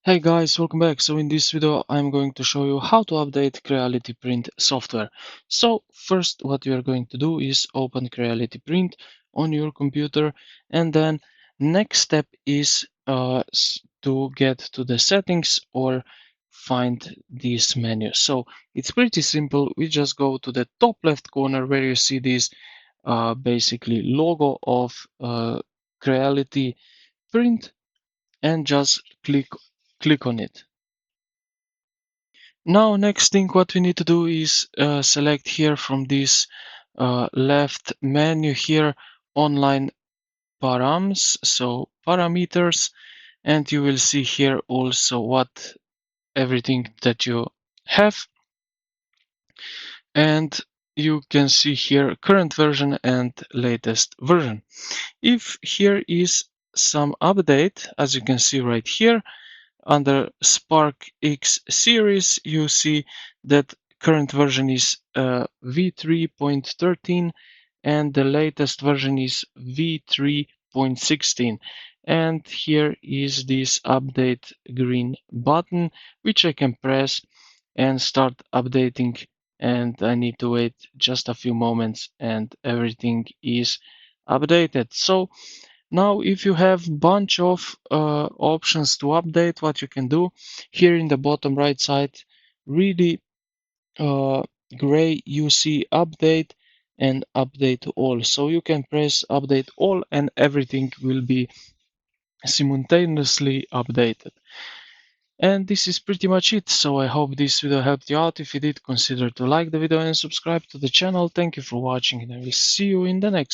Hey guys, welcome back. So in this video, I'm going to show you how to update Creality Print software. So first, what you are going to do is open Creality Print on your computer, and then next step is to get to the settings or find this menu. So it's pretty simple. We just go to the top left corner where you see this basically logo of Creality Print and just click on it. Now, next thing what we need to do is select here from this left menu here online params, so parameters, and you will see here also what everything that you have, and you can see here current version and latest version. If here is some update, as you can see right here, under Spark X series, you see that current version is v3.13 and the latest version is v3.16. And here is this update green button, which I can press and start updating. And I need to wait just a few moments and everything is updated. So now, if you have bunch of options to update, what you can do here in the bottom right side, really uh, gray, you see update and update all. So you can press update all and everything will be simultaneously updated. And this is pretty much it. So I hope this video helped you out. If you did, consider to like the video and subscribe to the channel. Thank you for watching and I will see you in the next